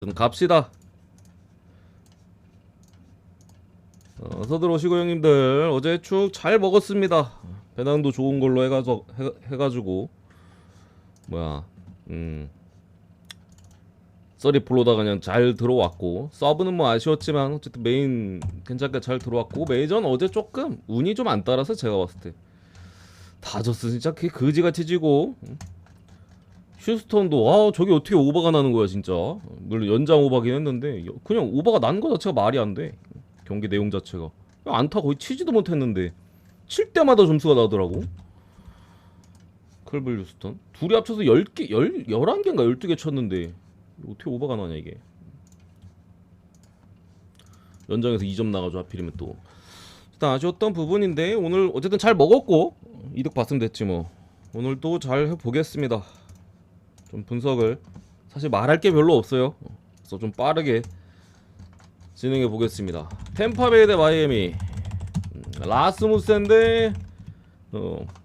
좀 갑시다. 어서 들어오시고 형님들. 어제 축 잘 먹었습니다. 배낭도 좋은 걸로 해가지고 뭐야 서리플로다 그냥 잘 들어왔고, 서브는 뭐 아쉬웠지만 어쨌든 메인 괜찮게 잘 들어왔고, 메이저는 어제 조금 운이 좀 안 따라서 제가 봤을 때 다 졌어. 진짜 그게 거지같이 지고. 휴스턴도 저게 어떻게 오버가 나는 거야 진짜. 물론 연장 오버긴 했는데 그냥 오버가 난 거 자체가 말이 안 돼. 경기 내용 자체가 안타 거의 치지도 못했는데 칠 때마다 점수가 나더라고. 클블 휴스턴 둘이 합쳐서 10개, 11개인가 12개 쳤는데 어떻게 오버가 나냐 이게. 연장에서 2점 나가죠 하필이면 또. 일단 아쉬웠던 부분인데 오늘 어쨌든 잘 먹었고 이득 봤으면 됐지 뭐. 오늘도 잘 해보겠습니다. 좀 분석을, 사실 말할 게 별로 없어요. 그래서 좀 빠르게 진행해 보겠습니다. 템파베이 대 마이애미. 라스무센 대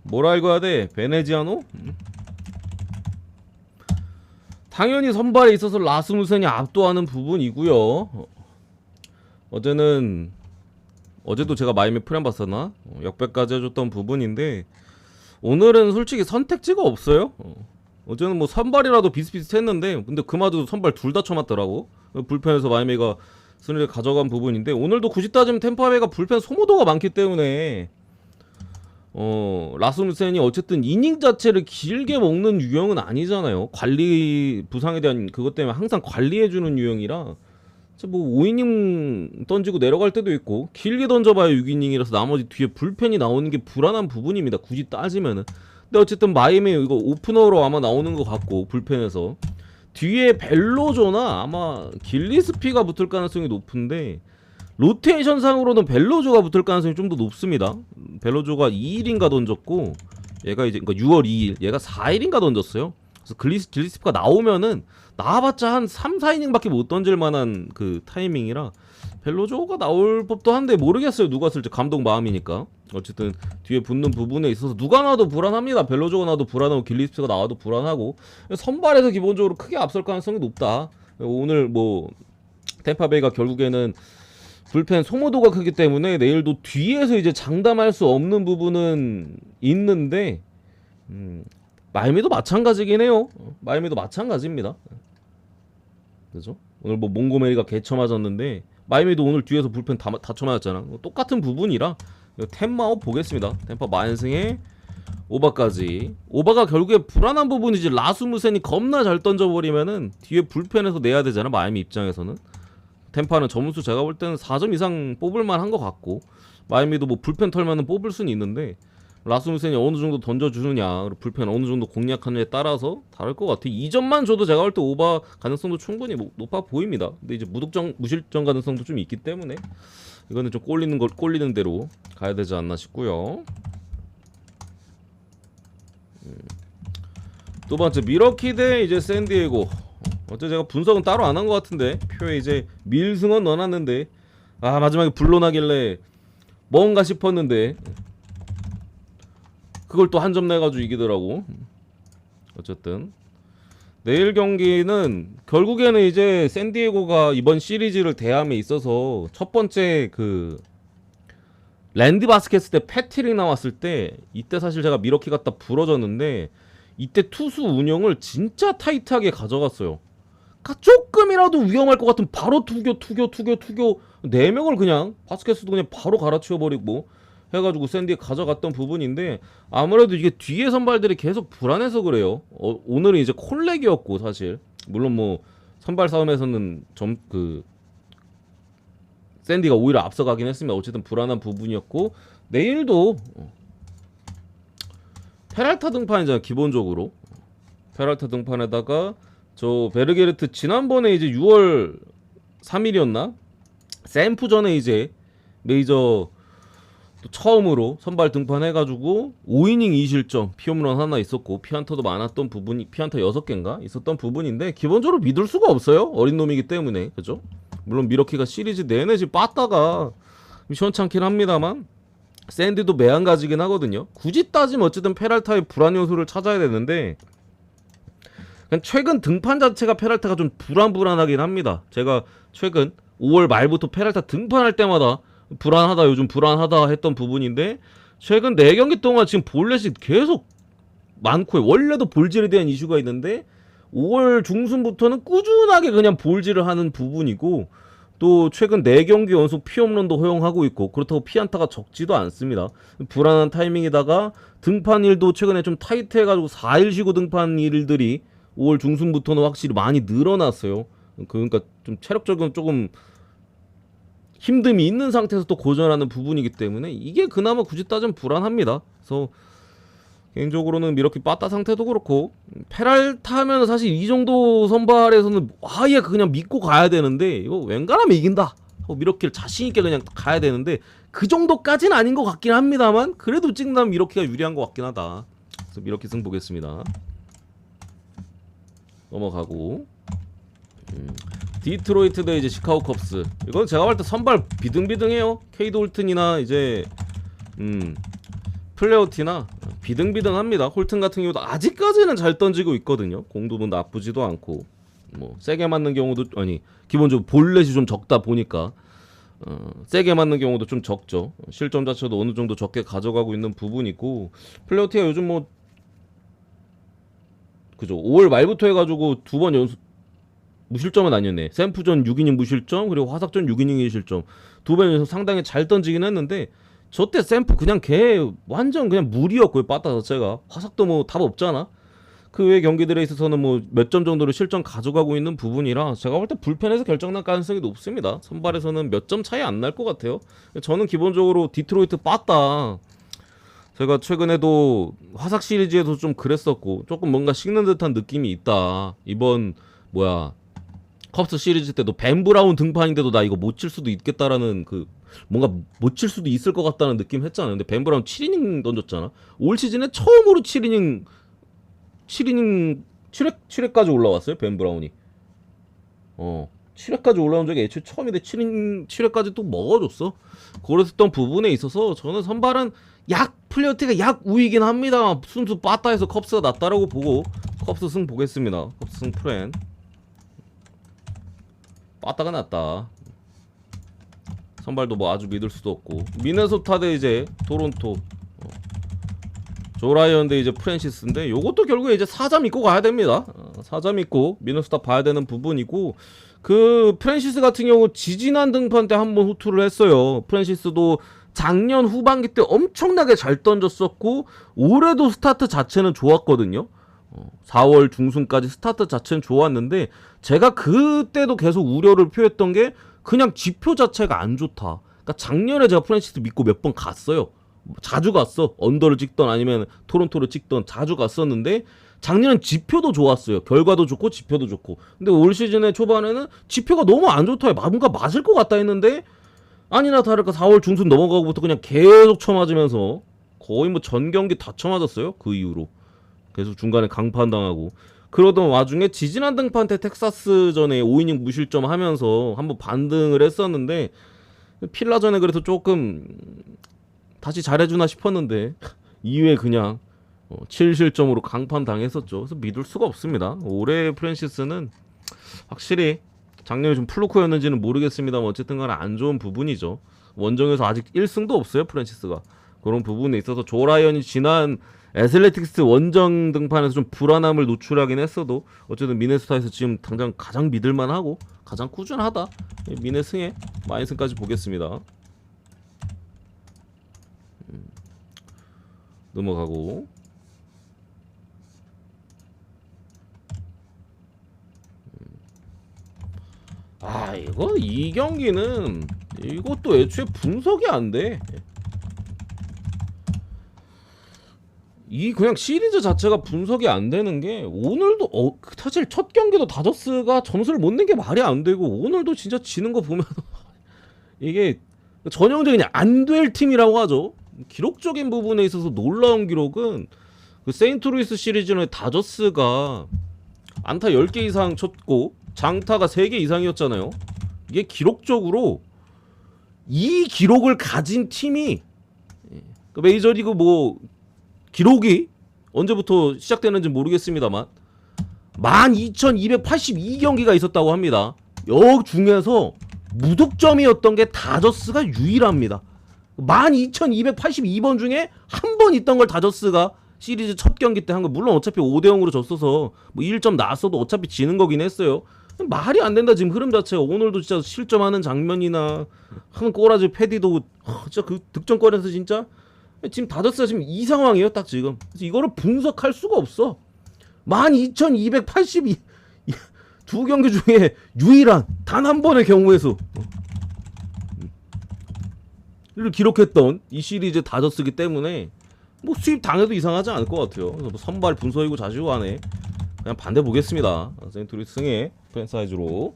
뭐라 읽어야 돼? 베네지아노? 당연히 선발에 있어서 라스무센이 압도하는 부분이고요. 어제도 제가 마이애미 프렘 봤었나? 역배까지 해줬던 부분인데 오늘은 솔직히 선택지가 없어요. 어제는 뭐 선발이라도 비슷비슷했는데 근데 그마저도 선발 둘 다 쳐맞더라고. 불펜에서 마이애미가 승리를 가져간 부분인데, 오늘도 굳이 따지면 템파베이가 불펜 소모도가 많기 때문에 라스무센이 어쨌든 이닝 자체를 길게 먹는 유형은 아니잖아요. 관리 부상에 대한 그것 때문에 항상 관리해주는 유형이라 뭐 5이닝 던지고 내려갈 때도 있고, 길게 던져봐야 6이닝이라서 나머지 뒤에 불펜이 나오는 게 불안한 부분입니다 굳이 따지면은. 근데 어쨌든 마이애미 이거 오프너로 아마 나오는 것 같고, 불펜에서 뒤에 벨로조나 아마 길리스피가 붙을 가능성이 높은데, 로테이션 상으로는 벨로조가 붙을 가능성이 좀 더 높습니다. 벨로조가 2일인가 던졌고 얘가 이제 그러니까 6월 2일 얘가 4일인가 던졌어요. 그래서 길리스피가 나오면은 나와봤자 한 3, 4이닝밖에 못 던질 만한 그 타이밍이라 벨로조가 나올 법도 한데 모르겠어요. 누가 쓸지 감독 마음이니까. 어쨌든 뒤에 붙는 부분에 있어서 누가 나와도 불안합니다. 벨로조가 나와도 불안하고 길리스피가 나와도 불안하고, 선발에서 기본적으로 크게 앞설 가능성이 높다. 오늘 뭐 템파베이가 결국에는 불펜 소모도가 크기 때문에 내일도 뒤에서 이제 장담할 수 없는 부분은 있는데, 마이애미도 마찬가지긴 해요. 마이애미도 마찬가지입니다. 그죠? 오늘 뭐 몽고메리가 개쳐 맞았는데 마이애미도 오늘 뒤에서 불펜 다 쳐맞았잖아. 똑같은 부분이라 템마업 보겠습니다. 템파 만승에 오바까지. 오바가 결국에 불안한 부분이지. 라스무센이 겁나 잘 던져버리면은 뒤에 불펜에서 내야 되잖아 마이애미 입장에서는. 템파는 점수 제가 볼 때는 4점 이상 뽑을만 한 것 같고, 마이애미도 뭐 불펜 털면은 뽑을 수는 있는데 라스무센이 어느 정도 던져주느냐, 불펜 어느 정도 공략하느냐에 따라서 다를 것 같아. 2점만 줘도 제가 볼 때 오바 가능성도 충분히 높아 보입니다. 근데 이제 무실점 가능성도 좀 있기 때문에 이거는 좀 꼴리는 대로 가야 되지 않나 싶고요. 두 번째 미러키 대 이제 샌디에고. 어째 제가 분석은 따로 안 한 것 같은데 표에 이제 밀승원 넣어놨는데 마지막에 불로나길래 뭔가 싶었는데 그걸 또 한 점 내가지고 이기더라고. 어쨌든 내일 경기는 결국에는 이제 샌디에고가 이번 시리즈를 대함에 있어서 첫 번째 그 랜디 바스켓스 때 패트릭 나왔을 때 이때 사실 제가 미러키 갖다 부러졌는데, 이때 투수 운영을 진짜 타이트하게 가져갔어요. 그러니까 조금이라도 위험할 것 같으면 바로 투교 4명을 그냥 바스켓스도 그냥 바로 갈아치워버리고 해가지고 샌디에 가져갔던 부분인데, 아무래도 이게 뒤에 선발들이 계속 불안해서 그래요. 오늘은 이제 콜렉이었고, 사실 물론 뭐 선발 싸움에서는 샌디가 오히려 앞서가긴 했습니다. 어쨌든 불안한 부분이었고, 내일도 페랄타 등판이잖아 기본적으로. 페랄타 등판에다가 저 베르게르트 지난번에 이제 6월 3일이었나? 샘프 전에 이제 메이저 또 처음으로 선발 등판해가지고 5이닝 2실점, 피홈런 하나 있었고 피안타도 많았던 부분이, 피안타 6개인가 있었던 부분인데 기본적으로 믿을 수가 없어요. 어린 놈이기 때문에. 그죠? 물론 미러키가 시리즈 내내 지금 빠따가 시원찮긴 합니다만 샌디도 매한가지긴 하거든요. 굳이 따지면 어쨌든 페랄타의 불안 요소를 찾아야 되는데 최근 등판 자체가 페랄타가 좀 불안불안하긴 합니다. 제가 최근 5월 말부터 페랄타 등판할 때마다 불안하다, 요즘 불안하다 했던 부분인데, 최근 4경기 동안 지금 볼넷이 계속 많고요. 원래도 볼질에 대한 이슈가 있는데 5월 중순부터는 꾸준하게 그냥 볼질을 하는 부분이고, 또 최근 4경기 연속 피홈런도 허용하고 있고, 그렇다고 피안타가 적지도 않습니다. 불안한 타이밍에다가 등판일도 최근에 좀 타이트해가지고 4일 쉬고 등판 일들이 5월 중순부터는 확실히 많이 늘어났어요. 그러니까 좀 체력적으로 조금 힘듦이 있는 상태에서 또 고전하는 부분이기 때문에 이게 그나마 굳이 따지면 불안합니다. 그래서 개인적으로는 미러키 빠따 상태도 그렇고, 페랄타 하면 사실 이 정도 선발에서는 아예 그냥 믿고 가야 되는데, 이거 웬간하면 이긴다 하고 미러키를 자신있게 그냥 가야 되는데, 그 정도까지는 아닌 것 같긴 합니다만, 그래도 찍는다면 미러키가 유리한 것 같긴 하다. 그래서 미러키 승 보겠습니다. 넘어가고, 디트로이트 대 이제 시카고 컵스. 이건 제가 볼 때 선발 비등비등해요. 케이드 홀튼이나 이제 플레어티나 비등비등합니다. 홀튼 같은 경우도 아직까지는 잘 던지고 있거든요. 공도도 나쁘지도 않고, 뭐 세게 맞는 경우도, 아니 기본적으로 볼넷이 좀 적다 보니까 세게 맞는 경우도 좀 적죠. 실점 자체도 어느 정도 적게 가져가고 있는 부분이고, 플레어티가 요즘 뭐 그죠, 5월 말부터 해가지고 2번 연속 무실점은 아니었네. 샘프전 6이닝 무실점, 그리고 화삭전 6이닝 1실점, 2번 연속 상당히 잘 던지긴 했는데, 저 때 샘프 그냥 걔 완전 그냥 물이었고요. 빠따 자체가. 화삭도 뭐 답 없잖아. 그 외 경기들에 있어서는 뭐 몇 점 정도로 실점 가져가고 있는 부분이라 제가 볼 때 불펜에서 결정날 가능성이 높습니다. 선발에서는 몇 점 차이 안 날 것 같아요. 저는 기본적으로 디트로이트 빠따, 제가 최근에도 화삭 시리즈에도 좀 그랬었고, 조금 뭔가 식는 듯한 느낌이 있다. 이번 뭐야 컵스 시리즈 때도 벤 브라운 등판인데도 나 이거 못 칠 수도 있겠다라는, 그 뭔가 못 칠 수도 있을 것 같다는 느낌 했잖아요. 근데 벤 브라운 7이닝 던졌잖아. 올 시즌에 처음으로 7회까지 올라왔어요. 벤 브라운이 7회까지 올라온 적이 애초에 처음인데 7회까지 또 먹어줬어. 그랬던 부분에 있어서 저는 선발은 플레이어티가 약 우위긴 합니다. 순수 빠따에서 컵스가 낫다라고 보고 컵스 승 보겠습니다. 컵스 승 프렌. 빠따가 낫다. 선발도 뭐 아주 믿을 수도 없고, 미네소타 대 이제 토론토, 조라이언 대 이제 프랜시스인데, 요것도 결국에 이제 4점 입고 가야 됩니다. 4점 입고 미네소타 봐야 되는 부분이고, 그 프랜시스 같은 경우 지지난 등판 때 한번 후투를 했어요. 프랜시스도 작년 후반기 때 엄청나게 잘 던졌었고, 올해도 스타트 자체는 좋았거든요. 4월 중순까지 스타트 자체는 좋았는데, 제가 그때도 계속 우려를 표했던 게 그냥 지표 자체가 안 좋다. 그러니까 작년에 제가 프랜시스 믿고 몇 번 갔어요. 자주 갔어. 언더를 찍던 아니면 토론토를 찍던 자주 갔었는데, 작년엔 지표도 좋았어요. 결과도 좋고 지표도 좋고. 근데 올 시즌의 초반에는 지표가 너무 안 좋다. 뭔가 맞을 것 같다 했는데, 아니나 다를까 4월 중순 넘어가고부터 그냥 계속 쳐맞으면서 거의 뭐 전 경기 다 쳐맞았어요. 그 이후로 계속 중간에 강판 당하고, 그러던 와중에 지지난 등판 때 텍사스전에 5이닝 무실점 하면서 한번 반등을 했었는데, 필라전에 그래서 조금 다시 잘해주나 싶었는데 2회 그냥 7실점으로 강판 당했었죠. 그래서 믿을 수가 없습니다. 올해 프랜시스는 확실히 작년에 좀 플루크였는지는 모르겠습니다만 어쨌든 간에 안 좋은 부분이죠. 원정에서 아직 1승도 없어요, 프랜시스가. 그런 부분에 있어서 조라이언이 지난 애슬레틱스 원정 등판에서 좀 불안함을 노출하긴 했어도, 어쨌든 미네소타에서 지금 당장 가장 믿을만하고 가장 꾸준하다. 미네 승에 마이승까지 보겠습니다. 넘어가고, 이거 이 경기는 이것도 애초에 분석이 안 돼. 이 그냥 시리즈 자체가 분석이 안 되는 게, 오늘도 사실 첫 경기도 다저스가 점수를 못 낸 게 말이 안 되고, 오늘도 진짜 지는 거 보면 이게 전형적인 안 될 팀이라고 하죠. 기록적인 부분에 있어서 놀라운 기록은 그 세인트루이스 시리즈는 다저스가 안타 10개 이상 쳤고 장타가 3개 이상이었잖아요. 이게 기록적으로 이 기록을 가진 팀이, 메이저리그 뭐 기록이 언제부터 시작되는지 모르겠습니다만 12,282경기가 있었다고 합니다. 여 중에서 무득점이었던 게 다저스가 유일합니다. 12,282번 중에 한 번 있던 걸 다저스가 시리즈 첫 경기 때 한 거. 물론 어차피 5대0으로 졌어서 뭐 1점 났어도 어차피 지는 거긴 했어요. 말이 안 된다 지금 흐름 자체가. 오늘도 진짜 실점하는 장면이나 한 꼬라지 패디도 진짜 그 득점권에서 진짜 지금 다저스가 지금 이 상황이에요 딱 지금. 그래서 이거를 분석할 수가 없어. 12,282 두 경기 중에 유일한 단 한 번의 경우에서 를 기록했던 이 시리즈 다저스기 때문에 뭐 수입 당해도 이상하지 않을 것 같아요. 그래서 뭐 선발 분석이고 자시고 하네. 그냥 반대 보겠습니다. 세인트루이스 승의 팬사이즈로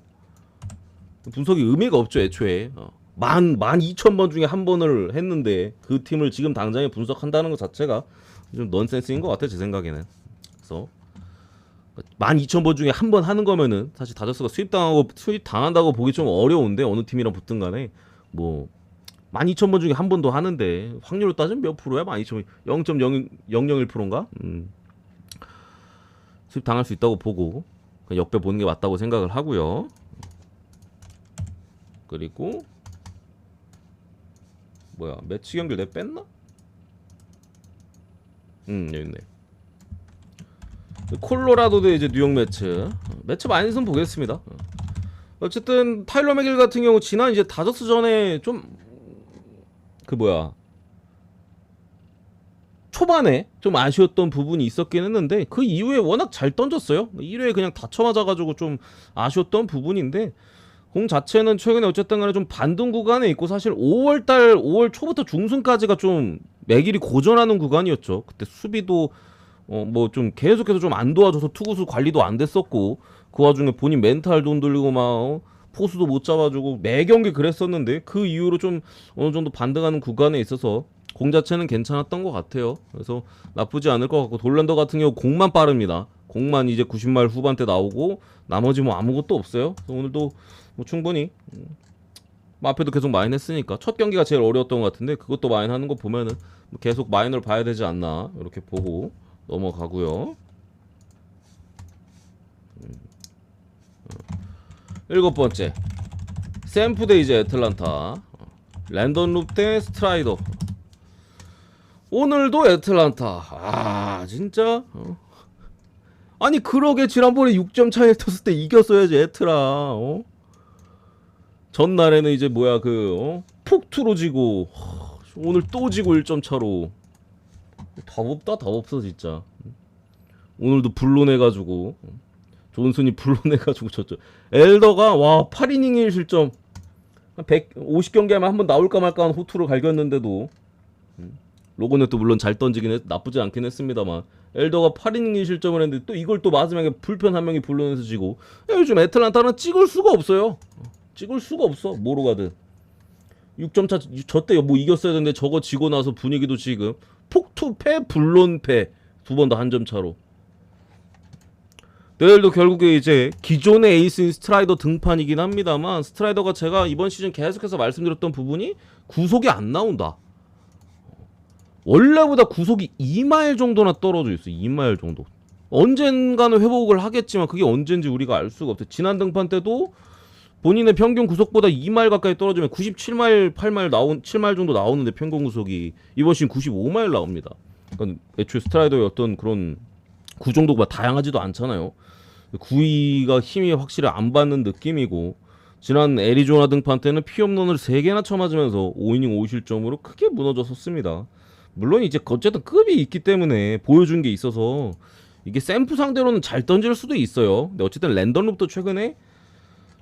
분석이 의미가 없죠 애초에. 12,000번 중에 한 번을 했는데 그 팀을 지금 당장에 분석한다는 것 자체가 좀 넌센스인 것 같아 제 생각에는. 그래서 12,000번 중에 한 번 하는 거면은 사실 다저스가 수입 당한다고 보기 좀 어려운데 어느 팀이랑 붙든 간에 뭐 12,000번 중에 한 번도 하는데 확률로 따지면 몇 프로야? 12,000번 0.001%인가? 수입 당할 수 있다고 보고 역배 보는 게 맞다고 생각을 하고요. 그리고 뭐야 매치 경기를 내 뺐나? 여기 있네. 콜로라도 대 이제 뉴욕 매치 많이 있으면 보겠습니다. 어쨌든 타일러 맥길 같은 경우 지난 이제 다저스 전에 좀 그 뭐야 초반에 좀 아쉬웠던 부분이 있었긴 했는데 그 이후에 워낙 잘 던졌어요. 1회에 그냥 다쳐 맞아가지고 좀 아쉬웠던 부분인데 공 자체는 최근에 어쨌든 간에 좀 반등 구간에 있고 사실 5월 초부터 중순까지가 좀 맥길이 고전하는 구간이었죠. 그때 수비도 뭐 좀 계속해서 좀 안 도와줘서 투구수 관리도 안 됐었고 그 와중에 본인 멘탈도 흔들리고 막 포수도 못 잡아주고 매 경기 그랬었는데 그 이후로 좀 어느 정도 반등하는 구간에 있어서 공 자체는 괜찮았던 것 같아요. 그래서 나쁘지 않을 것 같고 돌랜더 같은 경우 공만 빠릅니다. 공만 이제 90마일 후반대 나오고 나머지 뭐 아무것도 없어요. 그래서 오늘도 뭐 충분히 뭐 앞에도 계속 마인 했으니까 첫 경기가 제일 어려웠던 것 같은데 그것도 마인 하는 거 보면은 계속 마인을 봐야 되지 않나 이렇게 보고 넘어가고요. 7번째 샘프 대 이제 애틀란타 랜던 룹 대 스트라이더. 오늘도 애틀란타 진짜 아니 그러게 지난번에 6점 차에 텄을 때 이겼어야지 애틀아. 전날에는 이제 뭐야 폭투로 지고 오늘 또 지고 1점 차로 답 없어 진짜. 오늘도 불론해가지고 존슨이 불론해가지고 졌죠. 엘더가 와 8이닝 1실점 150경기 하면 한번 나올까 말까 하는 호투를 갈겼는데도 로건넷도 물론 잘 던지긴 나쁘지 않긴 했습니다만 엘더가 8이닝 1실점을 했는데 또 이걸 또 마지막에 불펜 한 명이 불론해서 지고 요즘 애틀란타는 찍을 수가 없어요. 찍을 수가 없어 뭐로 가든. 6점 차 저때 뭐 이겼어야 되는데 저거 지고 나서 분위기도 지금 폭투패 불론패 두 번 다 한 점 차로. 내일도 결국에 이제 기존의 에이스인 스트라이더 등판이긴 합니다만 스트라이더가 제가 이번 시즌 계속해서 말씀드렸던 부분이 구속이 안 나온다. 원래보다 구속이 2마일 정도나 떨어져 있어. 2마일 정도. 언젠가는 회복을 하겠지만 그게 언젠지 우리가 알 수가 없대. 지난 등판 때도 본인의 평균 구속보다 2마일 가까이 떨어지면 97마일, 7마일 정도 나오는데 평균 구속이 이번 시즌 95마일 나옵니다. 그러니까 애초에 스트라이더의 어떤 그런 구종도가 다양하지도 않잖아요. 구위가 힘이 확실히 안 받는 느낌이고 지난 애리조나 등판 때는 피홈런을 3개나 쳐맞으면서 5이닝 5실점으로 크게 무너졌었습니다. 물론 이제 어쨌든 급이 있기 때문에 보여준 게 있어서 이게 샘프 상대로는 잘 던질 수도 있어요. 근데 어쨌든 랜던 룹도 최근에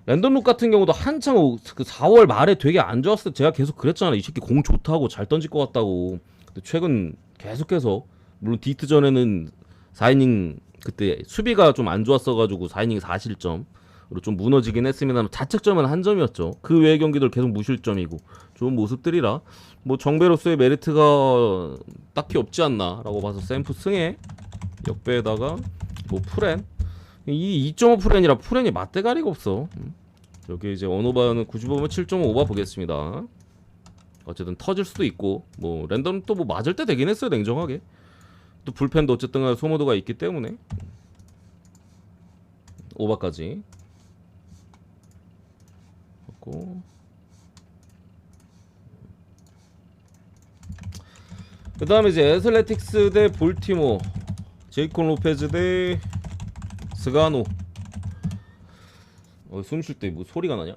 랜던 룹 같은 경우도 한창 그 4월 말에 되게 안 좋았을 때 제가 계속 그랬잖아요. 이 새끼 공 좋다고 잘 던질 것 같다고. 근데 최근 계속해서 물론 디트 전에는 4이닝 그때 수비가 좀 안 좋았어가지고 4이닝 4실점으로 좀 무너지긴 했습니다만 자책점은 한 점이었죠. 그 외의 경기들 계속 무실점이고 좋은 모습들이라 뭐 정배로서의 메리트가 딱히 없지 않나라고 봐서 샘프 승에 역배에다가 뭐 프렌 이 2.5 프렌이라 프렌이 맞대가리가 없어. 여기 이제 언오바는 95면 7.5바 보겠습니다. 어쨌든 터질 수도 있고 뭐 랜덤 또 뭐 맞을 때 되긴 했어요 냉정하게. 또 불펜도 어쨌든 소모도가 있기 때문에 오바까지. 그 다음에 이제 애슬레틱스 대 볼티모, 제이콘 로페즈 대 스가노. 숨 쉴 때 뭐 소리가 나냐?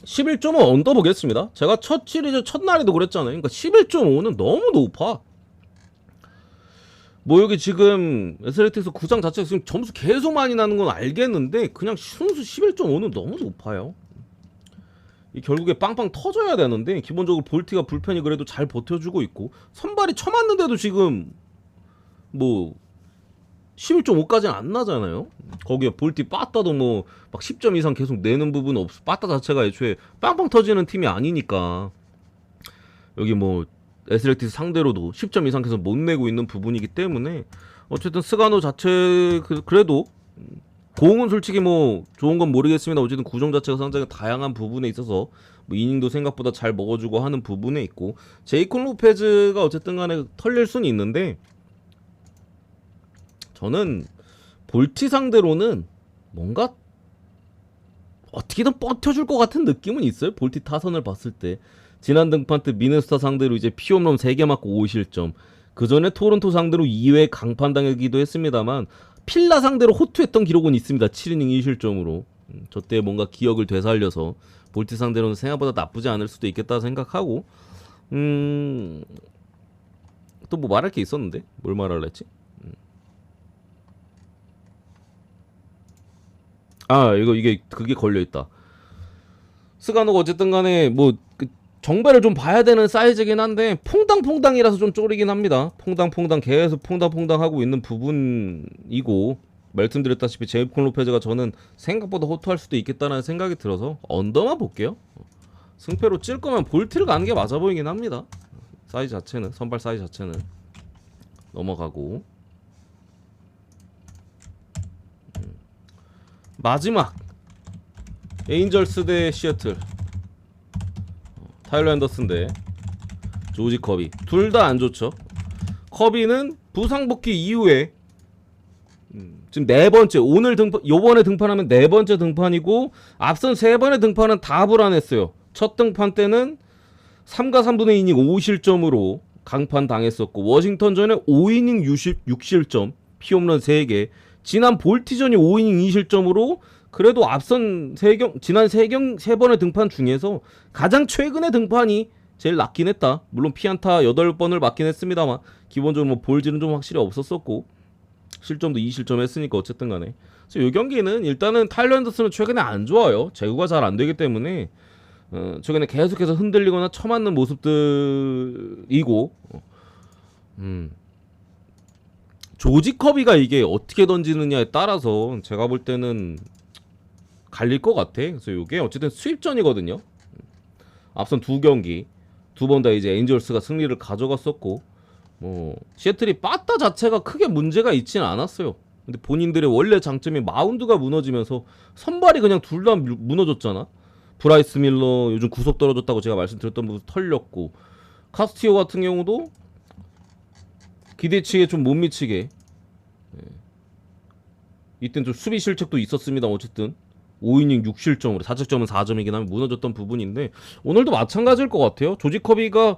11.5 언더 보겠습니다. 제가 첫 시리즈 첫날에도 그랬잖아요. 그러니까 11.5는 너무 높아. 뭐 여기 지금 애슬레틱스 구장 자체가 지금 점수 계속 많이 나는 건 알겠는데 그냥 순수 11.5는 너무 높아요. 이 결국에 빵빵 터져야 되는데 기본적으로 볼티가 불펜이 그래도 잘 버텨주고 있고 선발이 쳐맞는데도 지금 뭐 11.5까지는 안 나잖아요. 거기에 볼티 빠따도 뭐 막 10점 이상 계속 내는 부분은 없어. 빠따 자체가 애초에 빵빵 터지는 팀이 아니니까 여기 뭐 애슬레틱스 상대로도 10점 이상 계속 못 내고 있는 부분이기 때문에 어쨌든 스가노 자체 그래도 공은 솔직히 뭐 좋은 건 모르겠습니다. 어쨌든 구종 자체가 상당히 다양한 부분에 있어서 뭐 이닝도 생각보다 잘 먹어주고 하는 부분에 있고 제이콘 로페즈가 어쨌든 간에 털릴 수는 있는데 저는 볼티 상대로는 뭔가 어떻게든 버텨줄 것 같은 느낌은 있어요. 볼티 타선을 봤을 때 지난 등판 때 미네소타 상대로 이제 피홈런 3개 맞고 5실점, 그 전에 토론토 상대로 2회 강판당하기도 했습니다만 필라 상대로 호투했던 기록은 있습니다. 7이닝 2실점으로. 저때 뭔가 기억을 되살려서 볼티 상대로는 생각보다 나쁘지 않을 수도 있겠다 생각하고 또 뭐 말할 게 있었는데 뭘 말하려 했지? 이게 그게 걸려있다. 스가노가 어쨌든 간에 뭐 정배를 좀 봐야 되는 사이즈긴 한데 퐁당퐁당이라서 좀 쪼리긴 합니다. 퐁당퐁당 계속 퐁당퐁당 하고 있는 부분이고 말씀드렸다시피 제이콘 로페즈가 저는 생각보다 호투할 수도 있겠다는 생각이 들어서 언더만 볼게요. 승패로 찔 거면 볼티를 가는 게 맞아 보이긴 합니다. 사이즈 자체는 선발 사이즈 자체는 넘어가고 마지막 에인절스 대 시애틀, 타일러 앤더슨 대 조지 커비. 둘 다 안 좋죠. 커비는 부상 복귀 이후에 지금 네 번째, 오늘 요번에 등판하면 네 번째 등판이고 앞선 세 번의 등판은 다 불안했어요. 첫 등판 때는 3과 3분의 2이닝 5실점으로 강판 당했었고 워싱턴전에 5이닝 6실점 피홈런 3개, 지난 볼티전이 5이닝 2실점으로 그래도 앞선 지난 세 번의 등판 중에서 가장 최근의 등판이 제일 낫긴 했다. 물론 피안타 8번을 맞긴 했습니다만 기본적으로 뭐 볼질은 좀 확실히 없었었고 실점도 2실점 했으니까 어쨌든 간에 그래서 이 경기는 일단은 타일러 앤더슨은 최근에 안 좋아요. 제구가 잘 안 되기 때문에 최근에 계속해서 흔들리거나 쳐맞는 모습들이고 조지 커비가 이게 어떻게 던지느냐에 따라서 제가 볼 때는 갈릴 것 같아. 그래서 이게 어쨌든 수입전이거든요. 앞선 두 경기 두 번 다 이제 에인절스가 승리를 가져갔었고 뭐 시애틀이 빠따 자체가 크게 문제가 있지는 않았어요. 근데 본인들의 원래 장점이 마운드가 무너지면서 선발이 그냥 둘 다 무너졌잖아. 브라이스 밀러 요즘 구속 떨어졌다고 제가 말씀드렸던 부분 털렸고 카스티오 같은 경우도 기대치에 좀 못 미치게 이땐 좀 수비 실책도 있었습니다. 어쨌든 5이닝 6실점으로 자책점은 4점이긴 하면 무너졌던 부분인데 오늘도 마찬가지일 것 같아요. 조지 커비가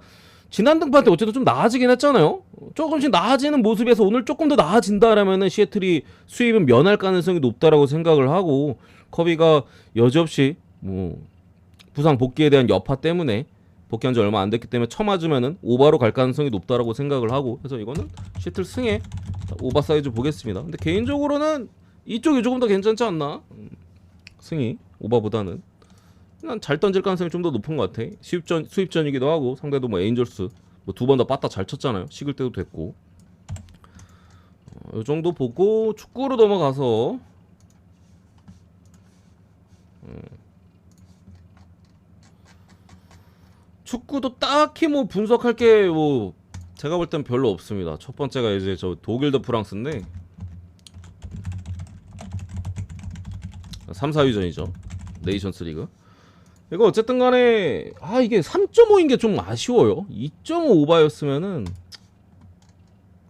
지난 등판 때 어쨌든 좀 나아지긴 했잖아요. 조금씩 나아지는 모습에서 오늘 조금 더 나아진다라면은 시애틀이 수입은 면할 가능성이 높다라고 생각을 하고 커비가 여지없이 뭐 부상 복귀에 대한 여파 때문에 복귀한 지 얼마 안 됐기 때문에 쳐맞으면은 오바로 갈 가능성이 높다라고 생각을 하고 그래서 이거는 시애틀 승에 오바 사이즈 보겠습니다. 근데 개인적으로는 이쪽이 조금 더 괜찮지 않나? 승이 오바보다는 난 잘 던질 가능성이 좀 더 높은 것 같아. 수입전이기도 하고 상대도 뭐 에인절스 뭐 두 번 다 빠따 잘 쳤잖아요. 식을 때도 됐고 요 정도 보고 축구로 넘어가서 축구도 딱히 뭐 분석할 게 뭐 제가 볼 땐 별로 없습니다. 첫 번째가 이제 저 독일 대 프랑스인데 3, 4위전이죠. 네이션스 리그. 이거 어쨌든 간에 이게 3.5인 게 좀 아쉬워요. 2.5 오바였으면은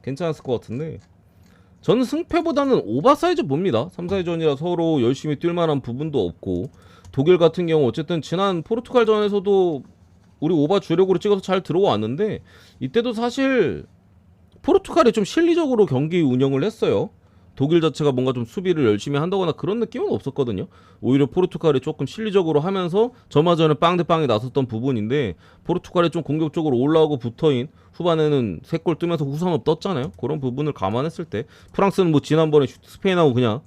괜찮았을 것 같은데 저는 승패보다는 오버사이즈 봅니다. 3사회전이라 서로 열심히 뛸 만한 부분도 없고, 독일 같은 경우 어쨌든 지난 포르투갈전에서도 우리 오버 주력으로 찍어서 잘 들어왔는데, 이때도 사실 포르투갈이 좀 실리적으로 경기 운영을 했어요. 독일 자체가 뭔가 좀 수비를 열심히 한다거나 그런 느낌은 없었거든요. 오히려 포르투갈이 조금 실리적으로 하면서 저마저는 빵대빵이 나섰던 부분인데, 포르투갈이 좀 공격적으로 올라오고 붙어인 후반에는 3골 뜨면서 후선업 떴잖아요. 그런 부분을 감안했을 때 프랑스는 뭐 지난번에 스페인하고 그냥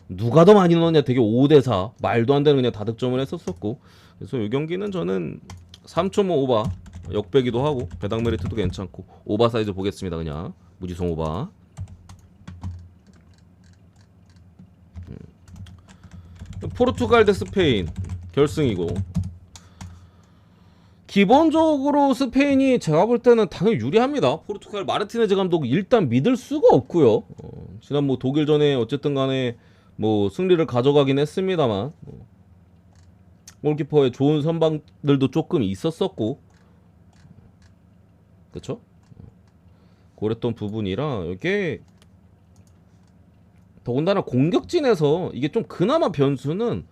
누가 더 많이 넣었냐 되게 5대4 말도 안 되는 그냥 다득점을 했었었고, 그래서 이 경기는 저는 3.5 오바 역배기도 하고 배당 메리트도 괜찮고 오바 사이즈 보겠습니다. 그냥 무지성 오바. 포르투갈 대 스페인 결승이고, 기본적으로 스페인이 제가 볼 때는 당연히 유리합니다. 포르투갈 마르티네즈 감독 일단 믿을 수가 없고요. 지난 뭐 독일전에 어쨌든 간에 뭐 승리를 가져가긴 했습니다만, 골키퍼의 좋은 선방들도 조금 있었었고, 그쵸? 그랬던 부분이라 이게 더군다나 공격진에서 이게 좀 그나마 변수는,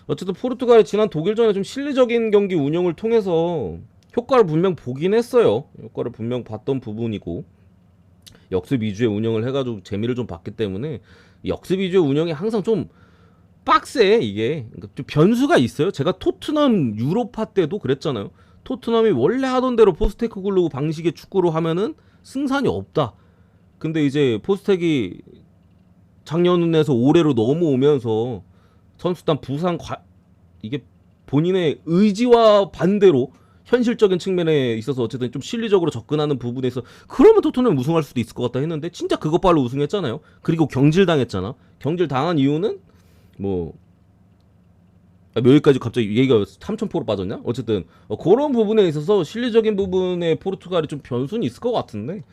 어쨌든 포르투갈이 지난 독일전에 좀 실리적인 경기 운영을 통해서 효과를 분명 보긴 했어요. 효과를 분명 봤던 부분이고, 역습 위주의 운영을 해가지고 재미를 좀 봤기 때문에 역습 위주의 운영이 항상 좀 빡세. 이게 그러니까 좀 변수가 있어요. 제가 토트넘 유로파 때도 그랬잖아요. 토트넘이 원래 하던 대로 포스테코글루 방식의 축구로 하면은 승산이 없다. 근데 이제 포스텍이 작년에서 올해로 넘어오면서 선수단 부상 이게 본인의 의지와 반대로 현실적인 측면에 있어서 어쨌든 좀 실리적으로 접근하는 부분에서 그러면 토트넘이 우승할 수도 있을 것 같다 했는데 진짜 그것발로 우승했잖아요. 그리고 경질당했잖아. 경질당한 이유는 뭐 여기까지 갑자기 얘기가 3,000%로 빠졌냐? 어쨌든 그런 부분에 있어서 실리적인 부분에 포르투갈이 좀 변수는 있을 것 같은데,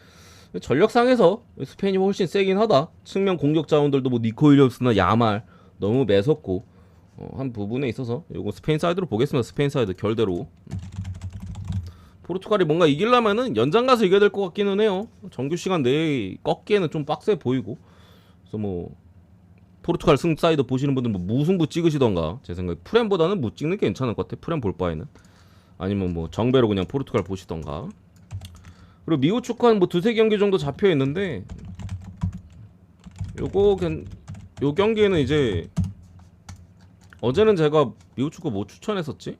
전력상에서 스페인이 훨씬 세긴 하다. 측면 공격 자원들도 뭐 니코 윌리엄스나 야말 너무 매섭고 한 부분에 있어서 요거 스페인 사이드로 보겠습니다. 스페인 사이드 결대로. 포르투갈이 뭔가 이기려면은 연장 가서 이겨야 될 것 같기는 해요. 정규 시간 내에 꺾기에는 좀 빡세 보이고. 그래서 뭐 포르투갈 승 사이드 보시는 분들 뭐 무승부 찍으시던가, 제 생각에 프렘보다는 못 찍는 게 괜찮을 것 같아. 프렘 볼 바에는. 아니면 뭐 정배로 그냥 포르투갈 보시던가. 그리고 미국 축구는 뭐 2-3경기 정도 잡혀 있는데, 요 경기에는 이제 어제는 제가 미국 축구 뭐 추천했었지?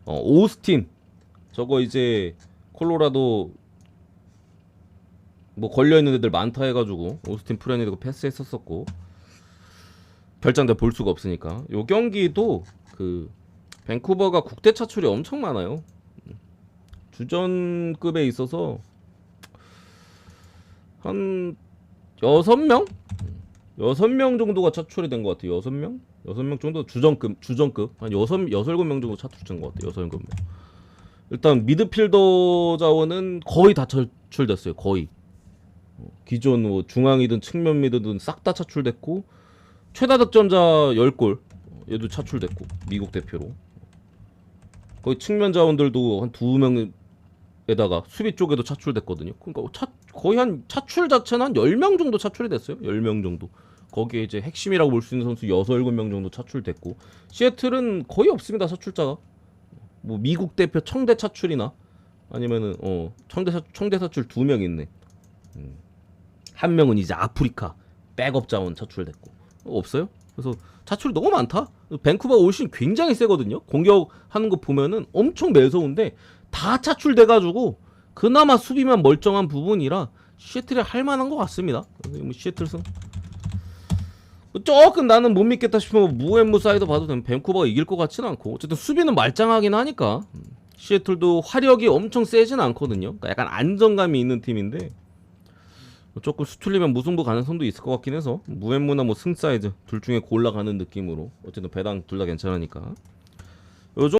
오스틴 저거 이제 콜로라도 뭐 걸려있는 애들 많다 해가지고 오스틴 프렌이 되고 패스했었었고, 결장대 볼 수가 없으니까. 요 경기도 그 밴쿠버가 국대 차출이 엄청 많아요. 주전급에 있어서 한 6명? 6명 정도가 차출이 된 것 같아요. 6명? 6명 정도 주전급 한 7명 정도 차출된 것 같아요. 7명. 일단 미드필더 자원은 거의 다 차출됐어요. 거의. 기존 뭐 중앙이든 측면 미드든 싹 다 차출됐고, 최다 득점자 10골 얘도 차출됐고, 미국 대표로. 거의 측면 자원들도 한 2명에다가 수비 쪽에도 차출됐거든요. 그러니까 거의 한 차출 자체는 한 10명 정도 차출이 됐어요. 10명 정도. 거기에 이제 핵심이라고 볼 수 있는 선수 6-7명 정도 차출됐고, 시애틀은 거의 없습니다. 차출자가. 뭐 미국 대표 청대 차출이나 아니면은 청대 차출 2명 있네. 한 명은 이제 아프리카 백업 자원 차출됐고, 없어요. 그래서 차출이 너무 많다. 밴쿠버가 올 시즌 굉장히 세거든요. 공격하는 거 보면은 엄청 매서운데 다 차출돼가지고 그나마 수비만 멀쩡한 부분이라 시애틀이 할만한 것 같습니다. 그래서 시애틀 승. 조금 나는 못 믿겠다 싶으면 무앤무 사이드 봐도 되면 밴쿠버가 이길 것 같지는 않고, 어쨌든 수비는 말짱하긴 하니까. 시애틀도 화력이 엄청 세진 않거든요. 그러니까 약간 안정감이 있는 팀인데 조금 수틀리면 무승부 가능성도 있을 것 같긴 해서 무앤무나 뭐 승 사이드 둘 중에 골라가는 느낌으로, 어쨌든 배당 둘 다 괜찮으니까. 요정